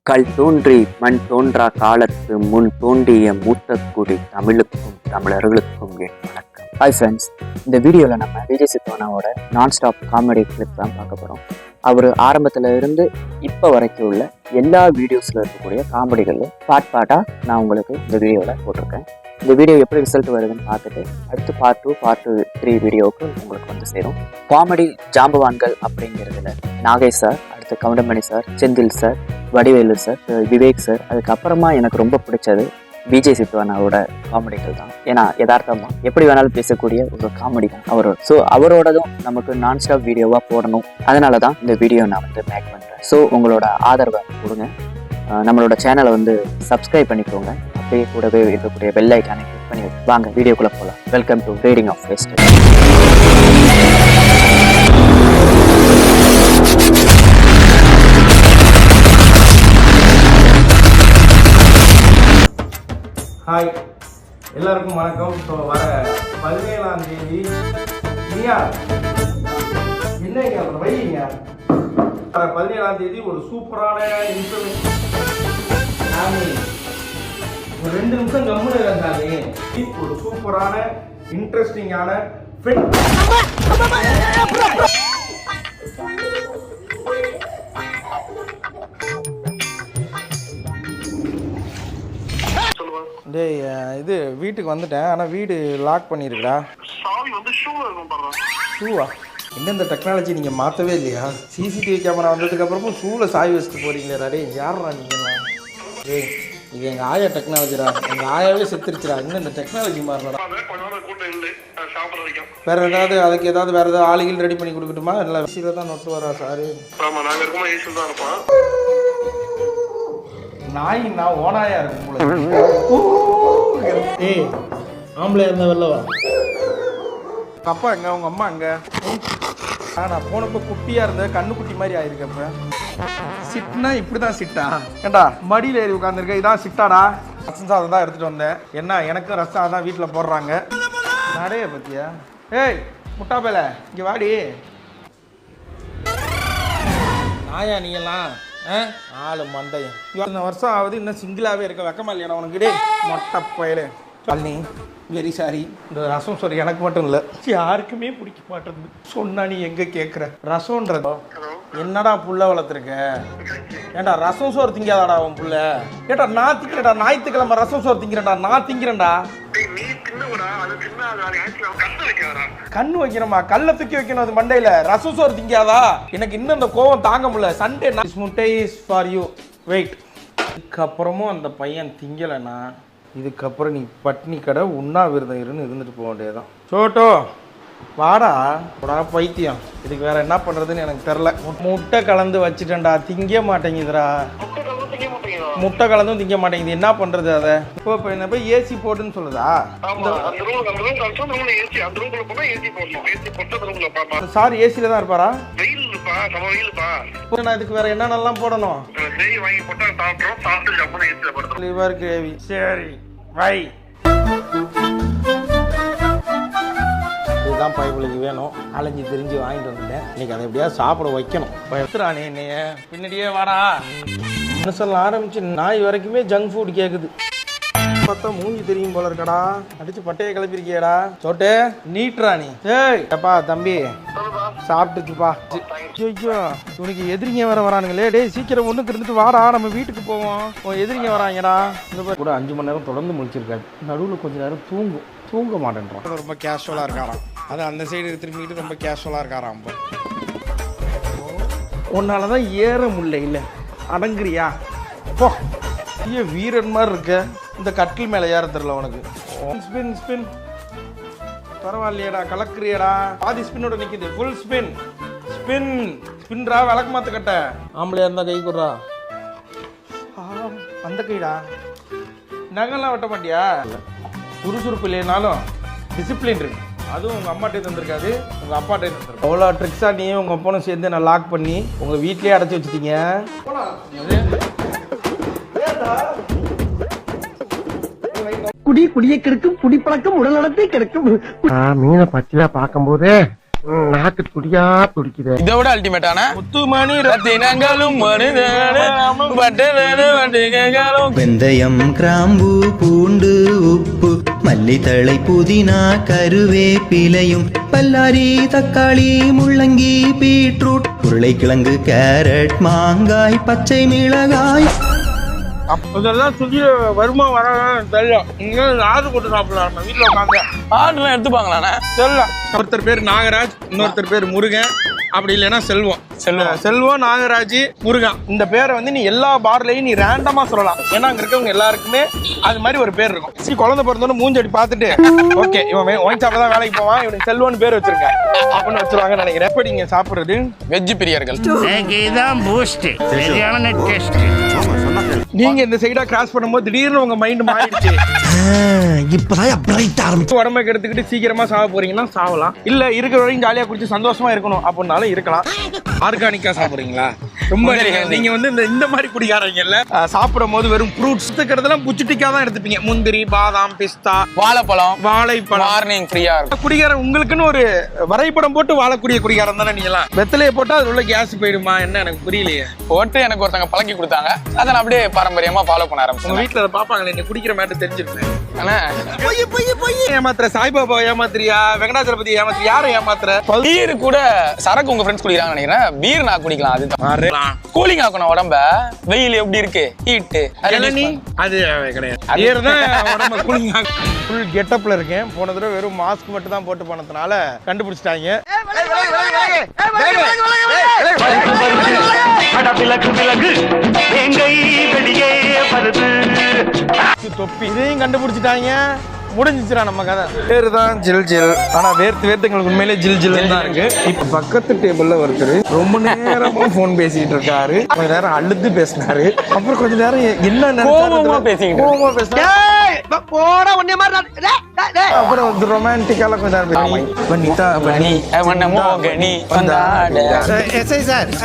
கல் தோன்றி மண் தோன்றா காலத்து முன் தோன்றிய மூத்த குடி தமிழுக்கும் தமிழர்களுக்கும் என் வணக்கம். ஹாய் ஃப்ரெண்ட்ஸ், இந்த வீடியோவில் நம்ம விஜய் சித்வானாவோட நான் ஸ்டாப் காமெடி கிளிப் தான் பார்க்க போகிறோம். அவர் ஆரம்பத்தில் இருந்து இப்போ வரைக்கும் உள்ள எல்லா வீடியோஸில் இருக்கக்கூடிய காமெடிகளும் பார்ட்டாக நான் உங்களுக்கு இந்த வீடியோவில் போட்டிருக்கேன். இந்த வீடியோ எப்படி ரிசல்ட் வருதுன்னு பார்த்துட்டு அடுத்து பார்ட் 2 பார்ட் 3 வீடியோவுக்கு உங்களுக்கு வந்து சேரும். காமெடி ஜாம்பவான்கள் அப்படிங்கிறதுல நாகேஷ் சார், அடுத்து Goundamani sir, Senthil sir, Vadivelu sir, Vivek sir, அதுக்கப்புறமா எனக்கு ரொம்ப பிடிச்சது விஜய் சித்வானாவோட காமெடிகள் தான். ஏன்னா யதார்த்தமா எப்படி வேணாலும் பேசக்கூடிய ஒரு காமெடி தான் அவரோட. ஸோ அவரோடதும் நமக்கு நான் ஸ்டாப் வீடியோவாக போடணும், அதனால தான் இந்த வீடியோ நான் வந்து மேக் பண்ணுறேன். ஸோ உங்களோட ஆதரவை கொடுங்க, நம்மளோட சேனலை வந்து சப்ஸ்கிரைப் பண்ணிக்கோங்க, அப்படியே கூடவே இருக்கக்கூடிய பெல் ஐக்கானை கிளிக் பண்ணி வாங்க வீடியோக்குள்ளே போகலாம். Welcome to reading of fest. Hi, எல்லாருக்கும் வணக்கம். ஸோ வர 17ஆம் தேதி என்னங்க அப்புறம் வைங்க, வர 17ஆம் தேதி ஒரு சூப்பரான ஒரு 2 நிமிஷம் கம்முன்னு இருந்தாலே ஒரு சூப்பரான இன்ட்ரெஸ்டிங்கான டேய், இது வீட்டுக்கு வந்துட்டேன், ஆனால் வீடு லாக் பண்ணியிருக்கா. சாவி வந்து ஷூல இருக்கும் பாருங்க. ஷூவா? என்ன இந்த டெக்னாலஜி நீங்கள் மாற்றவே இல்லையா? சிசிடிவி கேமரா வந்ததுக்கப்புறமும் ஷூவில் சாவி வச்சுட்டு போகிறீங்களா? டே யாரா நீங்கள்? டேய், இது எங்கள் ஆயா டெக்னாலஜிடா, எங்கள் ஆயாவே செத்துருச்சுடா. இன்னும் இந்த டெக்னாலஜி மாறினடா. வேற ஏதாவது அதுக்கு ஏதாவது வேறு ஏதாவது ஆளுகள் ரெடி பண்ணி கொடுக்கட்டுமா? இல்லை விஷயம் தான் நொட்டு வரா சாரு. நாய் நான் ஓனாயா இருக்கும். ஏய், ஆம்பளை இருந்தா வெள்ளவா? அப்பா எங்க, உங்க அம்மா எங்க? நான் போனப்ப குட்டியா இருந்த கண்ணுக்குட்டி மாதிரி ஆயிருக்கப்ப. சிட்னா இப்படிதான் சிட்டா? ஏண்டா மடியில ஏறி உட்காந்துருக்க, இதான் சிட்டாடா. ரசம் சாதம் தான் எடுத்துட்டு வந்தேன். என்ன எனக்கும் ரசம் தான் வீட்டில் போடுறாங்க. நடைய பத்தியா? ஏய் முட்டா பேல, இங்க வாடி. நாயா நீ எல்லாம் ஆளு மண்டையும். இத்தனை வருஷம் ஆகுது, இன்னும் சிங்கிளாகவே இருக்க. வெக்கமா இல்லையா உனக்கு? டே மொட்டை பயிலே பழனி, வெரி சாரி. இந்த ரசம் சோறு எனக்கு மட்டும் இல்லை, யாருக்குமே பிடிக்க மாட்டேங்குது. சொன்னா நீ எங்கே கேட்குற? ரசம்ன்றது என்னடா புள்ள வளர்த்துருக்க? ஏண்டா ரசம் சோறு திங்காதாடா உன் புள்ள? ஏட்டா நான் திங்கிறேன்டா, ஞாயிற்றுக்கிழமை ரசம் சோறு திங்கிறேன்டா, நான் திங்கிறேன்டா. கண்ணு வைக்கிறமா? கல்ல தூக்கி வைக்கணும் அது மண்டையில. ரசம் சோறு திங்காதா? எனக்கு இன்னும் அந்த கோவம் தாங்க முடியல. சண்டே முட்டை இஸ் ஃபார் யூ. வெயிட், இதுக்கப்புறமும் அந்த பையன் திங்கலைன்னா இதுக்கப்புறம் நீ பட்னி கடை உண்ணாவிரதம் இருந்துட்டு போக வேண்டியதுதான். சோட்டோ வாடா போடா பைத்தியம். இதுக்கு வேற என்ன பண்றதுன்னு எனக்கு தெரில. முட்டை கலந்து வச்சுட்டேன்டா, திங்க மாட்டேங்குதுடா. முட்டை கலந்தும் திங்க மாட்டேங்குது, என்ன பண்றது? அதை இப்போ என்ன போய் ஏசி போட்டுன்னு சொல்லுதா? சார் ஏசில தான் இருப்பாரா? நான் இதுக்கு வேற என்னென்னலாம் போடணும்? Liver gravy. சரி வை, இதுதான் பைபிளுக்கு வேணும். அலைஞ்சி தெரிஞ்சு வாங்கிட்டு வந்துட்டேன். இன்னைக்கு அதை எப்படியா சாப்பிட வைக்கணும். எத்துறானே என்னைய பின்னாடியே வாடா. சொல்ல ஆரம்பிச்சு நாய் வரைக்குமே ஜங்க் ஃபுட் கேட்குது. பார்த்தா மூஞ்சி தெரியும் போல இருக்கடா. அடிச்சு பட்டையை கிளப்பிருக்கியடா. சோட்டு நீட்ரா நீ. ஏய் அப்பா தம்பி சாப்பிட்டுச்சுப்பா. ஐயோ உனக்கு எதிரிங்க வேற வரானுங்களே. டேய் சீக்கிரம் ஒண்ணுக்கு இருந்துட்டு வாடா, நம்ம வீட்டுக்கு போவோம். எதிரிங்க வராங்கடா. இந்த கூட 5 மணி நேரம் தொடர்ந்து முழிச்சிருக்காரு. நடுவில் கொஞ்ச நேரம் தூங்க மாட்டேன்றான். ரொம்ப கேஷுவலா இருக்காராம். அது அந்த சைடு திரும்பிக்கிட்டு ரொம்ப கேஷுவலா இருக்காராம். உன்னாலதான் ஏற முடியல. இல்ல அடங்குறியா? போ, வீரன் மாதிரி இருக்க. இந்த கட்டில் மேலே ஏற தெரியல உனக்கு. ஸ்பின் ஸ்பின் பரவாயில்லையடா, கலக்குறியடா. பாதி ஸ்பின்னோட நிற்கிது. ஃபுல் ஸ்பின் ஸ்பின் ஸ்பின்ரா. விளக்கு மாற்ற கட்ட ஆம்பளையா இருந்தால் கை கொடுறா. அந்த கைடா. நகைலாம் வெட்ட மாட்டியா? சுறுசுறுப்பு இல்லைனாலும் டிசிப்ளின் இருக்கு. அதுவும் உங்கள் அம்மாட்டே தந்திருக்காது, உங்கள் அப்பாட்டே தந்திருக்கு. அவ்வளோ ட்ரிக்ஸாக நீ உங்கள் அப்பனும் சேர்ந்து நான் லாக் பண்ணி உங்கள் வீட்லேயே அடைச்சி வச்சுட்டீங்க. குடியை கெடுக்கும், குடிப்பழக்கம் உடல் நலத்தை கெடுக்கும். மீனை பச்சிலா பார்க்கும் போதே நாக்கு துடியா துடிக்குது. இதை விட அல்டிமேட்டான முத்துமணி ரத்தினங்களும் வெந்தயம் கிராம்பு பூண்டு உப்பு மல்லித்தழை புதினா கருவேப்பிலையும் பல்லாரி தக்காளி முள்ளங்கி பீட்ரூட் உருளைக்கிழங்கு கேரட் மாங்காய் பச்சை மிளகாய் இதெல்லாம் சுத்தி வருமா வர தெரியும். இங்க ஆர்டர் போட்டு சாப்பிடலாம் நம்ம வீட்டுல உட்காந்து. ஆர்டர்லாம் எடுத்துப்பாங்களாண்ணே? தெரியல. ஒருத்தர் பேர் நாகராஜ், இன்னொருத்தர் பேர் முருகன், அப்படி இல்லைன்னா செல்வம். செல்வம், நாகராஜ், முருகன். இந்த பேரை வந்து நீ எல்லா பார்லையும் நீ ரேண்டமா சொல்லலாம். ஏன்னா அங்க இருக்கவங்க எல்லாருக்குமே அது மாதிரி ஒரு பேர் இருக்கும். சரி, குழந்தை பிறந்தோன்னு மூஞ்சடி பார்த்துட்டு ஓகே இவன் ஒயின் ஷாப்ல தான் வேலைக்கு போவான், இவனுக்கு செல்வம்னு பேர் வச்சிருக்க அப்படின்னு வச்சிருவாங்கன்னு நினைக்கிறேன். எப்படி நீங்க சாப்பிடுறது? வெஜ் பிரியர்கள் நீங்க இந்த சைடா கிராஸ் பண்ணும்போது திடீர்னு உங்க மைண்ட் மாறிடுச்சு. இப்பதான் பிரைட் ஆரம்பிச்சு உடம்புக்கு எடுத்துக்கிட்டு சீக்கிரமா சாக போறீங்கன்னா சாவலாம். இல்ல இருக்கிற வரைக்கும் ஜாலியா குடிச்சு சந்தோஷமா இருக்கணும் அப்படின்னாலும் இருக்கலாம். ஆர்கானிக்கா சாப்பிடுறீங்களா? ரொம்ப நீங்க வந்து இந்த மாதிரி குடிக்காரங்கல்ல சாப்பிடும் போது வெறும் ஃப்ரூட்ஸ் இருக்கிறதெல்லாம் புச்சுட்டிக்கா தான் எடுத்துப்பீங்க. முந்திரி, பாதாம், பிஸ்தா, வாழைப்பழம் மார்னிங் ஃப்ரீயா இருக்கும். குடிகாரம் உங்களுக்குன்னு ஒரு வரைபடம் போட்டு வாழக்கூடிய குடிகாரம் தானே நீங்க எல்லாம். வெத்தலையை போட்டா அது உள்ள கேஸ் போயிடுமா என்ன எனக்கு புரியலையே. போட்டு எனக்கு ஒருத்தங்க பழக்கி கொடுத்தாங்க, அதை நான் அப்படியே பாரம்பரியமா ஃபாலோ பண்ண உங்க ஆரம்பிச்சேன். வீட்டுல அதை பாப்பாங்களே நீ குடிக்கிற மாதிரி தெரிஞ்சிருக்கேன். ஏமாத்துற சாய்பாபா ஏமாத்திரியா, வெங்கடாச்சலபதி ஏமாத்திரியா, யாரை ஏமாத்துற? பீர் கூட சரக்கு உங்க ஃப்ரெண்ட்ஸ் குடிக்கிறாங்க நினைக்கிறேன். பீர் நான் குடிக்கலாம், அது கூலிங் ஆக்கணும் உடம்ப. வெயில் எப்படி இருக்கு, ஹீட் அது கிடையாது. ஃபுல் கெட்டப்ல இருக்கேன். போன தடவை வெறும் மாஸ்க் மட்டும் தான் போட்டு போனதுனால கண்டுபிடிச்சிட்டாங்க. தொப்பி இதையும் கண்டுபிடிச்சிட்டாங்க. முடிஞ்சிச்சுரா நம்ம கதை. பேரு தான் ஜில் ஜில். ஆனா வேர்த்து எங்களுக்கு உண்மையிலே ஜில் ஜில் தான் இருக்கு. இப்ப பக்கத்து டேபிள்ல ஒருத்தர் ரொம்ப நேரமா போன் பேசிட்டு இருக்காரு. கொஞ்ச நேரம் அழுது பேசினாரு. அப்புறம் கொஞ்ச நேரம் என்ன கோவமா பேசிக்கிட்டு அப்புறம் வந்து ரொமான்டிக்கால கொஞ்ச நேரம் பண்ணிட்டா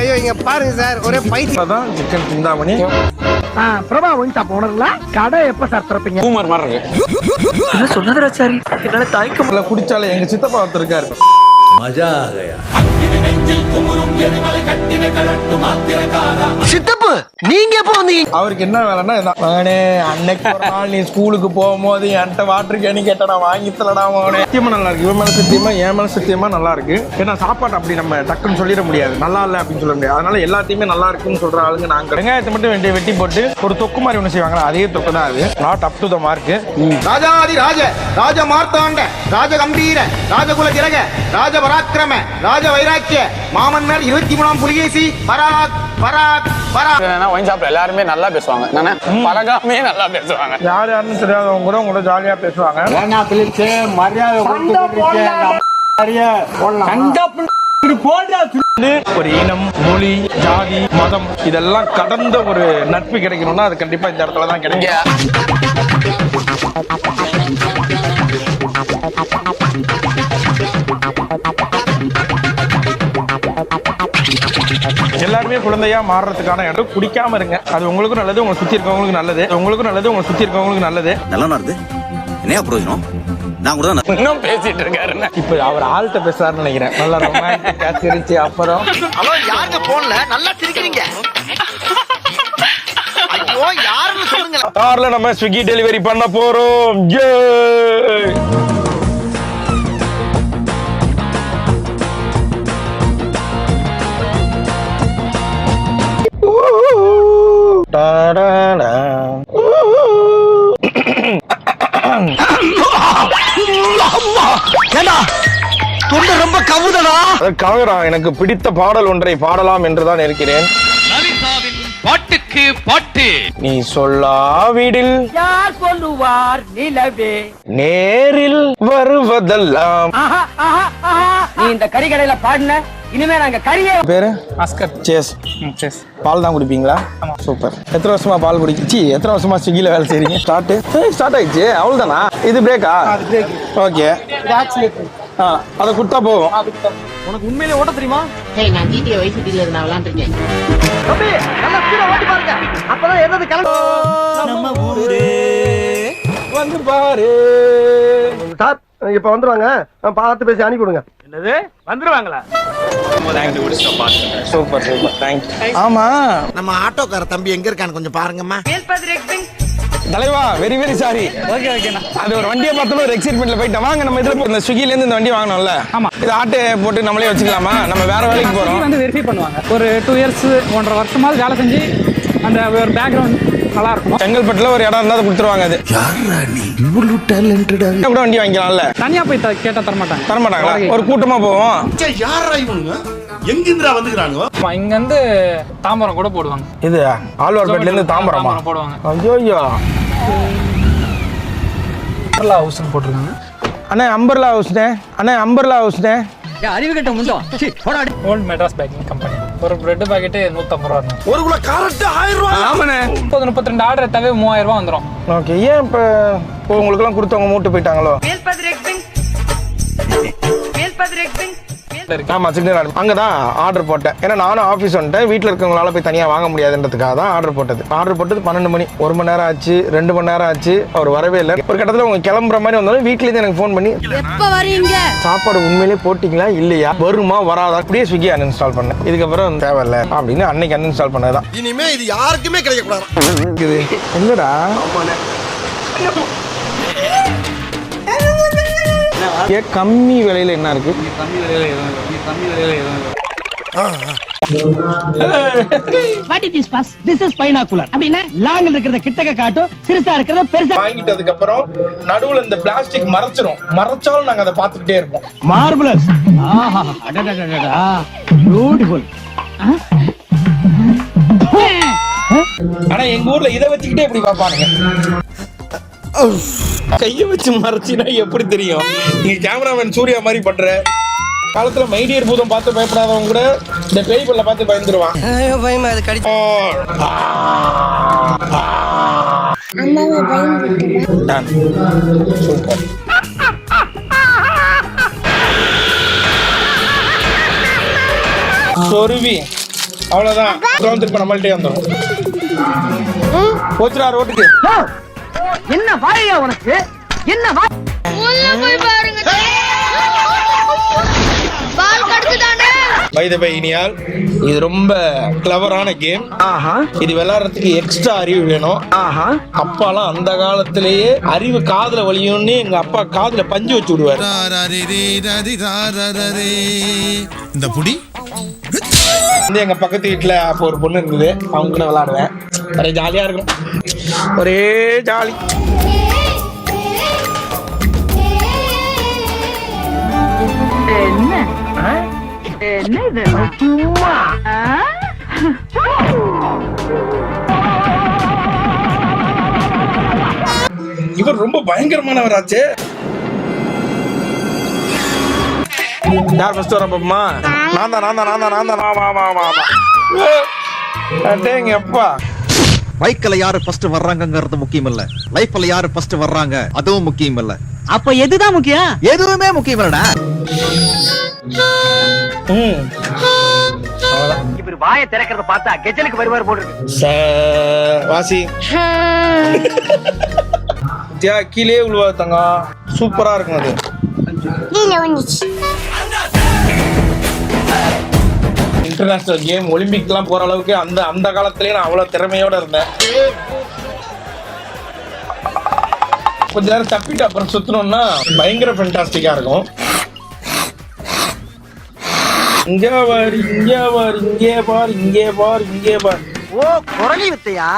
ஐயோ இங்க பாருங்க சார், ஒரே பைத்தியம் தான். Chicken Chintamani Prabha wine shop ஓனர்ல கடை எப்ப சார் திறப்பீங்க? பூமர் மாதிரி இருக்கு. சொன்னதுராச்சாரி என்னால தாய்க்க குடிச்சாலே எங்க சித்தப்பா ஒருத்தர் இருக்காரு. மஜா ஆகயா. சித்தப்பு நீங்க எப்ப வந்தீங்க? அவருக்கு என்ன வேலைன்னா இதான். மகனே அன்னைக்கு ஒரு நாள் நீ ஸ்கூலுக்கு போகும்போது என்கிட்ட வாட்டர் கேனி கேட்ட நான் வாங்கி தரடா மகனே. சத்தியமா நல்லா இருக்கு. இவன் மேல சத்தியமா என் மேல சத்தியமா நல்லா இருக்கு. ஏன்னா சாப்பாடு அப்படி நம்ம டக்குன்னு சொல்லிட முடியாது, நல்லா இல்லை அப்படின்னு சொல்ல முடியாது. அதனால எல்லாத்தையுமே நல்லா இருக்குன்னு சொல்ற ஆளுங்க நாங்க. வெங்காயத்தை மட்டும் வெட்டி போட்டு ஒரு தொக்கு மாதிரி ஒண்ணு செய்வாங்களா, அதே தொக்கு தான் அது. Not up to the mark. ராஜாதி ராஜ ராஜ மார்த்தாண்ட ராஜ கம்பீர ராஜகுல திலக ராஜ பராக்கிரம ராஜ வைராக்கிய மாமன்னர் 23ஆம் புலிகேசி பராக் பராக் பராக். ஒயின் ஷாப்ல எல்லாருமே நல்லா பேசுவாங்க, பழகாமே நல்லா பேசுவாங்க. யாருன்னு தெரியாதவங்க கூட உங்களோட ஜாலியா பேசுவாங்க. ஒரு இனம், மொழி, ஜாதி, மதம் இதெல்லாம் கடந்த ஒரு நட்பு கிடைக்கணும்னா அது கண்டிப்பா இந்த இடத்துல தான் கிடைக்கும். எல்லாருமே குழந்தையா மாறுறதுக்கான இடம். குடிக்காம இருங்க, அது உங்களுக்கும் நல்லது, உங்களை சுத்தி இருக்கவங்களுக்கு நல்லது. உங்களுக்கும் நல்லது, உங்களை சுத்தி இருக்கவங்களுக்கு நல்லது. நல்லா நடந்து என்ன பிரயோஜனம்? நான் கூட இன்னும் பேசிட்டு இருக்காரு. இப்ப அவர் ஆள்கிட்ட பேசுறாருன்னு நினைக்கிறேன். நல்லா ரொமான்டிக்கா சிரிச்சு அப்புறம் யாருக்கு போன்ல நல்லா சிரிக்கிறீங்க? ஐயோ யாருன்னு சொல்லுங்க. கார்ல நம்ம ஸ்விக்கி டெலிவரி பண்ண போறோம். ரொம்ப கவுதடா. அதுக்காக எனக்கு பிடித்த பாடல் ஒன்றை பாடலாம் என்றுதான் இருக்கிறேன். பாட்டுக்கு பாட்டு. நீ சொல்லாவிடில் யார் சொல்லுவார் நிலவே நேரில் வருவதெல்லாம். நீ இந்த கறிக்கடையில பாடின, இனிமே நாங்க கறியே. பேரு ஆஸ்கர். சேஸ் பால் தான் குடிப்பீங்களா? சூப்பர். எத்தனை வருஷமா பால் குடிச்சி, எத்தனை வருஷமா ஸ்விக்கில வேலை செய்றீங்க? ஸ்டார்ட் ஆயிடுச்சு, அவ்வளவுதானா? இது பிரேக்கா? ஓகே, அதை கொடுத்தா போகும். உனக்கு உண்மையிலே ஓட்ட தெரியுமா? நான் ஜிடிஏ வயசு டீலர் நான் விளையாண்டுருக்கேன். தம்பி நல்லா ஸ்பீடா ஓட்டி பாருங்க, அப்பதான் எதாவது கிளம்பு. நம்ம ஊரே வந்து பாரு. இப்ப வந்துருவாங்க பார்த்து பேசி அனுப்பி விடுங்க. என்னது வந்துருவாங்களா? Super super thank you. ஆமா நம்ம ஆட்டோக்கார தம்பி எங்க இருக்கான்னு கொஞ்சம் பாருங்கம்மா. தலைவா வெரி வெரி சாரி. ஓகே ஓகேண்ணா. அது ஒரு வண்டியை பார்த்தாலும் ஒரு எக்ஸைட்மெண்ட்ல போயிட்டேன். வாங்க நம்ம இதுல இந்த ஸ்விக்கில இருந்து இந்த வண்டி வாங்கணும்ல. ஆமா. இது ஆட்டோ போட்டு நம்மளே வச்சுக்கலாமா? நம்ம வேற வேலைக்கு போறோம். வந்து வெரிஃபை பண்ணுவாங்க. ஒரு 2 இயர்ஸ் 1.5 வருஷமாவது வேலை செஞ்சு அந்த ஒரு பேக்ரவுண்ட் நல்லா இருக்கும். செங்கல்பட்டுல ஒரு இடம் இருந்தா கொடுத்துருவாங்க. அது யாரா நீ இவ்வளவு டேலண்டடா? கூட வண்டி வாங்கிக்கலாம்ல. தனியா போய் கேட்டா தரமாட்டாங்க. தரமாட்டாங்களா? ஒரு கூட்டமா போவோம். யாரா இவனுங்க எங்கிருந்தா வந்துக்கிறானுங்க? இங்க இருந்து தாம்பரம் கூட போடுவாங்க. இது ஆழ்வார்பேட்ல இருந்து தாம்பரமா போடுவாங்க. ஐயோ ஐயோ. அம்பர்லா ஹவுஸ் போட்டுருக்காங்க. அண்ணே அம்பர்லா ஹவுஸ்னே. அண்ணே அம்பர்லா ஹவுஸ்னே. அறிவு கட்ட முண்டோம். Old Madras baking company. ஒரு பிரெட் பாக்கெட் 150 ரூபா. ஒரு கிலோ காரட் 1000 ரூபாய். ஆமாண்ணே. 32 ஆர்டர் எடுத்தாவே 3000 ரூபா வந்துரும். ஓகே. ஏன் இப்போ உங்களுக்கு எல்லாம் கொடுத்தவங்க மூட்டு போயிட்டாங்களோ? ஆமா சிக்னல் அங்கதான் ஆர்டர் போட்டேன். ஏன்னா நானும் ஆஃபீஸ் வந்துட்டேன். வீட்டில் இருக்கவங்களால போய் தனியாக வாங்க முடியாதுன்றதுக்காக தான் ஆர்டர் போட்டது. ஆர்டர் போட்டது 12 மணி. 1 மணி நேரம் ஆச்சு, 2 மணி நேரம் ஆச்சு, அவர் வரவே இல்லை. ஒரு கட்டத்தில் உங்க கிளம்புற மாதிரி வந்தாலும் வீட்லேருந்து எனக்கு ஃபோன் பண்ணி எப்ப வரீங்க? சாப்பாடு உண்மையிலே போட்டிங்களா இல்லையா, வருமா வராதா, அப்படியே ஸ்விக்கி அன்இன்ஸ்டால் பண்ணேன். இதுக்கப்புறம் தேவையில்லை அப்படின்னு அன்னைக்கு அன்இன்ஸ்டால் பண்ணதான். இனிமே இது யாருக்குமே கிடைக்கக்கூடாது. இது என்னடா கம்மி விலையில என்ன இருக்கு? What is this pass? This is binocular. அப்படினா லாங்ல இருக்கிறத கிட்டக்க காட்டும், சிறுசா இருக்கிறத பெருசா. வாங்கிட்டதுக்கு அப்புறம் நடுவுல இந்த பிளாஸ்டிக் மறைச்சிரும். மறைச்சாலும் நாங்க அதை பார்த்துக்கிட்டே இருப்போம். மார்வெலஸ். ஆஹா அடடடடடா. பியூட்டிஃபுல். ஆனா எங்க ஊர்ல இதை வச்சுக்கிட்டே எப்படி பாப்பானுங்க? கைய வச்சு மறைச்சினா எப்படி தெரியும்? நீங்க கேமராமேன் சூர்யா மாதிரி பண்ற காலத்துல மைடியர் பூதம் பார்த்து பயப்படாதவங்க கூட இந்த பேய் பல்ல பார்த்து பயந்துருவான். பயமா அது கடி. சூப்பர். சொருவி அவ்வளவுதான். திருப்ப நம்மள்ட்டே வந்துடும். போச்சுடா ரோட்டுக்கு. என்ன வாயா உனக்கு? என்ன வா? போய் பாருங்க. பால் கடிச்சுதானே. பை தி பை இனியால் இது ரொம்ப கிளவரான கேம். இது விளையாடுறதுக்கு எக்ஸ்ட்ரா அறிவு வேணும். அப்பாலாம் அந்த காலத்திலேயே அறிவு காதுல வலியும்னு எங்க அப்பா காதுல பஞ்சு வச்சு விடுவார். இந்த புடி வந்து எங்க பக்கத்து வீட்டுல அப்போ ஒரு பொண்ணு இருந்தது. அவங்க கூட விளையாடுவேன். ஒரே ஜாலியா இருக்கும். ஒரே ஜாலி. இவர் ரொம்ப பயங்கரமானவராச்சே. யார் ஃபர்ஸ்ட் வர பாப்பமா? நான் தான். அடேங்க அப்பா. பைக்ல யாரு ஃபர்ஸ்ட் வர்றாங்கங்கிறது முக்கியம் இல்ல, லைஃப்ல யாரு ஃபர்ஸ்ட் வர்றாங்க அதுவும் முக்கியம் இல்ல. அப்ப எதுதான் முக்கியம்? எதுவுமே முக்கியம் இல்லடா. இவர் வாயை திறக்கிறத பார்த்தா கெஜலுக்கு வருவார் போல இருக்கு. வாசி கீழே உழுவா தங்க. சூப்பரா இருக்கும் அது. இன்டர்நேஷனல் கேம் ஒலிம்பிக்லாம் போற அளவுக்கு அந்த காலத்திலேயே நான் அவ்வளவு திறமையோட இருந்தேன். கொஞ்ச நேரம் தப்பிட்டு அப்புறம் சுத்தணும்னா பயங்கர ஃபென்டாஸ்டிக்கா இருக்கும். இங்கே பார். ஓ குரலி வித்தையா?